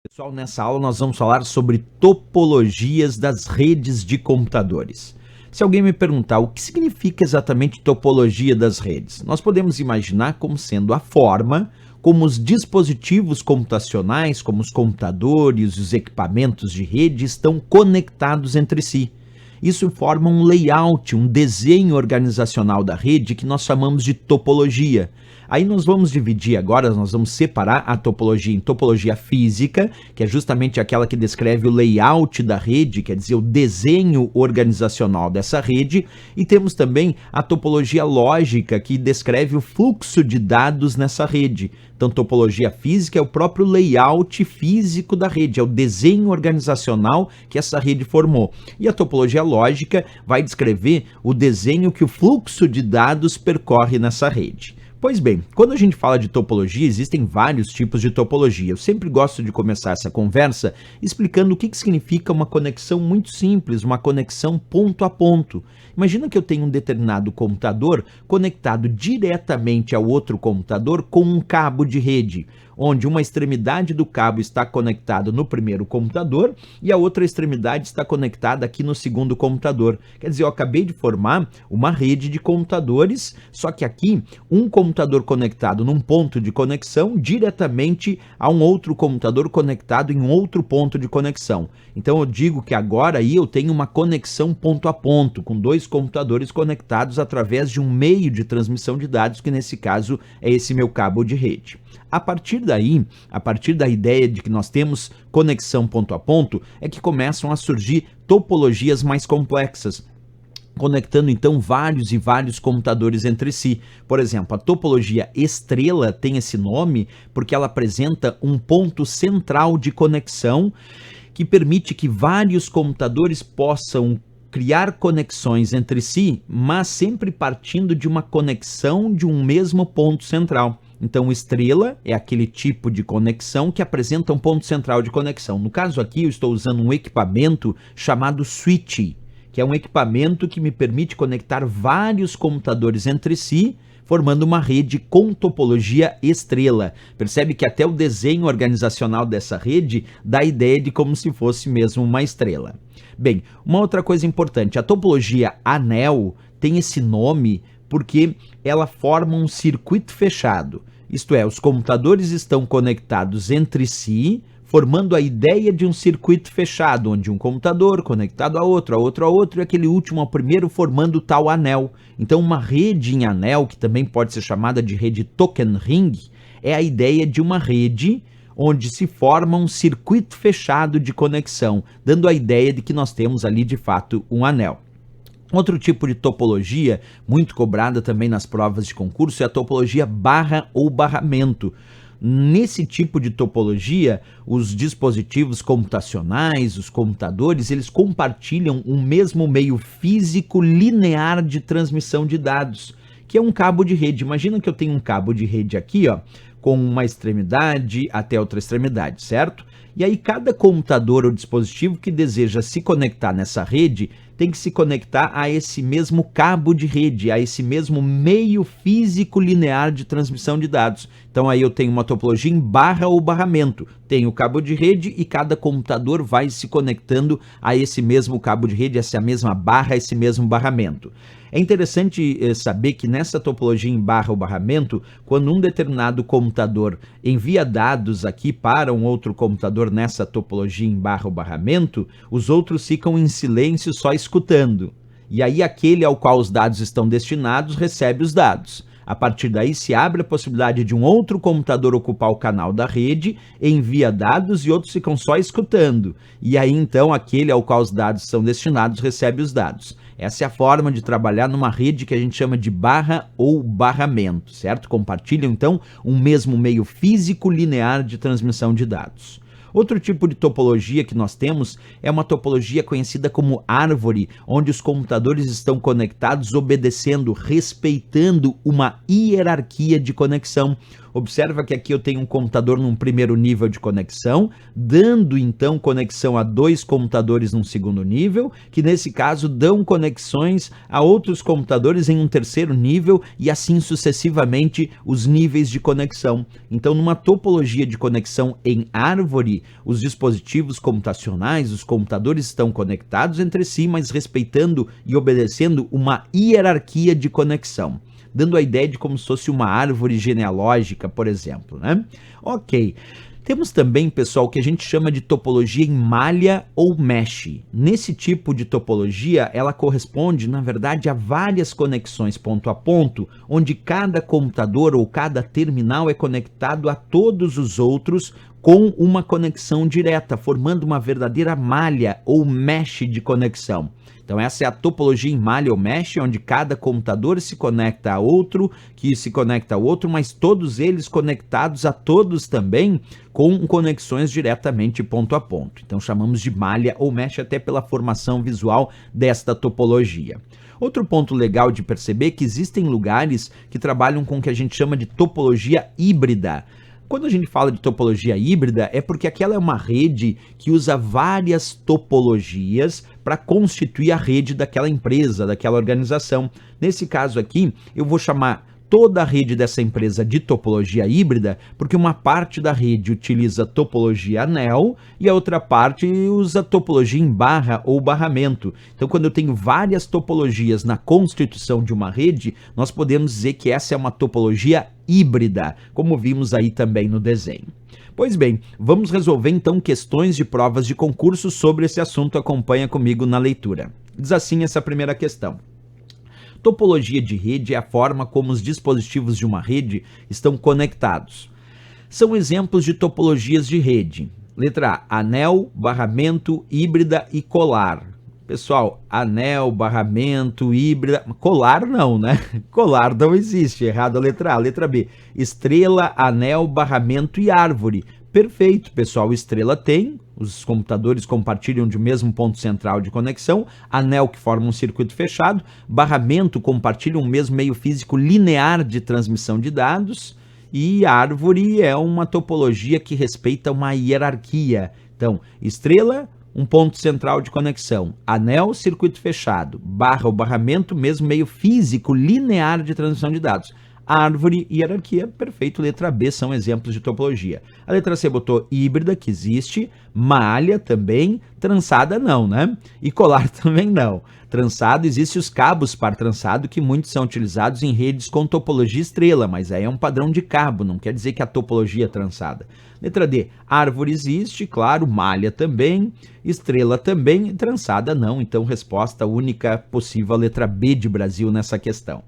Pessoal, nessa aula nós vamos falar sobre topologias das redes de computadores. Se alguém me perguntar o que significa exatamente topologia das redes, nós podemos imaginar como sendo a forma como os dispositivos computacionais, como os computadores e os equipamentos de rede estão conectados entre si. Isso forma um layout, um desenho organizacional da rede que nós chamamos de topologia. Aí nós vamos dividir agora, nós vamos separar a topologia em topologia física, que é justamente aquela que descreve o layout da rede, quer dizer, o desenho organizacional dessa rede, e temos também a topologia lógica, que descreve o fluxo de dados nessa rede. Então, topologia física é o próprio layout físico da rede, é o desenho organizacional que essa rede formou. E a topologia lógica vai descrever o desenho que o fluxo de dados percorre nessa rede. Pois bem, quando a gente fala de topologia, existem vários tipos de topologia. Eu sempre gosto de começar essa conversa explicando o que significa uma conexão muito simples, uma conexão ponto a ponto. Imagina que eu tenho um determinado computador conectado diretamente ao outro computador com um cabo de rede, onde uma extremidade do cabo está conectada no primeiro computador e a outra extremidade está conectada aqui no segundo computador. Quer dizer, eu acabei de formar uma rede de computadores, só que aqui um computador conectado num ponto de conexão diretamente a um outro computador conectado em um outro ponto de conexão. Então eu digo que agora aí eu tenho uma conexão ponto a ponto, com dois computadores conectados através de um meio de transmissão de dados, que nesse caso é esse meu cabo de rede. A partir daí, a partir da ideia de que nós temos conexão ponto a ponto, é que começam a surgir topologias mais complexas, conectando então vários e vários computadores entre si. Por exemplo, a topologia estrela tem esse nome porque ela apresenta um ponto central de conexão que permite que vários computadores possam criar conexões entre si, mas sempre partindo de uma conexão de um mesmo ponto central. Então, estrela é aquele tipo de conexão que apresenta um ponto central de conexão. No caso aqui, eu estou usando um equipamento chamado switch, que é um equipamento que me permite conectar vários computadores entre si, formando uma rede com topologia estrela. Percebe que até o desenho organizacional dessa rede dá a ideia de como se fosse mesmo uma estrela. Bem, uma outra coisa importante, a topologia anel tem esse nome porque ela forma um circuito fechado. Isto é, os computadores estão conectados entre si, formando a ideia de um circuito fechado, onde um computador conectado a outro, e aquele último ao primeiro formando tal anel. Então, uma rede em anel, que também pode ser chamada de rede token ring, é a ideia de uma rede onde se forma um circuito fechado de conexão, dando a ideia de que nós temos ali, de fato, um anel. Outro tipo de topologia, muito cobrada também nas provas de concurso, é a topologia barra ou barramento. Nesse tipo de topologia, os dispositivos computacionais, os computadores, eles compartilham um mesmo meio físico linear de transmissão de dados, que é um cabo de rede. Imagina que eu tenho um cabo de rede aqui, ó, com uma extremidade até outra extremidade, certo? E aí cada computador ou dispositivo que deseja se conectar nessa rede tem que se conectar a esse mesmo cabo de rede, a esse mesmo meio físico linear de transmissão de dados. Então aí eu tenho uma topologia em barra ou barramento. Tenho o cabo de rede e cada computador vai se conectando a esse mesmo cabo de rede, essa mesma barra, esse mesmo barramento. É interessante saber que nessa topologia em barra ou barramento, quando um determinado computador envia dados aqui para um outro computador nessa topologia em barra ou barramento, os outros ficam em silêncio só escutando. E aí aquele ao qual os dados estão destinados recebe os dados. A partir daí se abre a possibilidade de um outro computador ocupar o canal da rede, envia dados e outros ficam só escutando. E aí então aquele ao qual os dados são destinados recebe os dados. Essa é a forma de trabalhar numa rede que a gente chama de barra ou barramento, certo? Compartilham então um mesmo meio físico linear de transmissão de dados. Outro tipo de topologia que nós temos é uma topologia conhecida como árvore, onde os computadores estão conectados obedecendo, respeitando uma hierarquia de conexão. Observa que aqui eu tenho um computador num primeiro nível de conexão, dando então conexão a 2 computadores num segundo nível, que nesse caso dão conexões a outros computadores em um terceiro nível e assim sucessivamente os níveis de conexão. Então, numa topologia de conexão em árvore, os dispositivos computacionais, os computadores estão conectados entre si, mas respeitando e obedecendo uma hierarquia de conexão, dando a ideia de como se fosse uma árvore genealógica, por exemplo, né? Ok. Temos também, pessoal, o que a gente chama de topologia em malha ou mesh. Nesse tipo de topologia, ela corresponde, na verdade, a várias conexões ponto a ponto, onde cada computador ou cada terminal é conectado a todos os outros com uma conexão direta, formando uma verdadeira malha ou mesh de conexão. Então essa é a topologia em malha ou mesh, onde cada computador se conecta a outro, que se conecta a outro, mas todos eles conectados a todos também, com conexões diretamente ponto a ponto. Então chamamos de malha ou mesh até pela formação visual desta topologia. Outro ponto legal de perceber é que existem lugares que trabalham com o que a gente chama de topologia híbrida. Quando a gente fala de topologia híbrida, é porque aquela é uma rede que usa várias topologias para constituir a rede daquela empresa, daquela organização. Nesse caso aqui, eu vou chamar toda a rede dessa empresa de topologia híbrida, porque uma parte da rede utiliza topologia anel e a outra parte usa topologia em barra ou barramento. Então, quando eu tenho várias topologias na constituição de uma rede, nós podemos dizer que essa é uma topologia híbrida, como vimos aí também no desenho. Pois bem, vamos resolver então questões de provas de concurso sobre esse assunto. Acompanha comigo na leitura. Diz assim essa primeira questão. Topologia de rede é a forma como os dispositivos de uma rede estão conectados. São exemplos de topologias de rede. Letra A, anel, barramento, híbrida e colar. Pessoal, anel, barramento, híbrida... Colar não, né? Colar não existe. Errado a letra A. Letra B, estrela, anel, barramento e árvore. Perfeito, pessoal. Estrela tem, os computadores compartilham de um mesmo ponto central de conexão, anel que forma um circuito fechado, barramento compartilha um mesmo meio físico linear de transmissão de dados, e árvore é uma topologia que respeita uma hierarquia. Então, estrela, um ponto central de conexão, anel, circuito fechado, barra ou barramento, mesmo meio físico linear de transmissão de dados. Árvore e hierarquia, perfeito, letra B são exemplos de topologia. A letra C botou híbrida, que existe, malha também, trançada não, né? E colar também não. Trançado, existe os cabos par trançado, que muitos são utilizados em redes com topologia estrela, mas aí é um padrão de cabo, não quer dizer que a topologia é trançada. Letra D, árvore existe, claro, malha também, estrela também, trançada não, então resposta única possível, a letra B de Brasil nessa questão.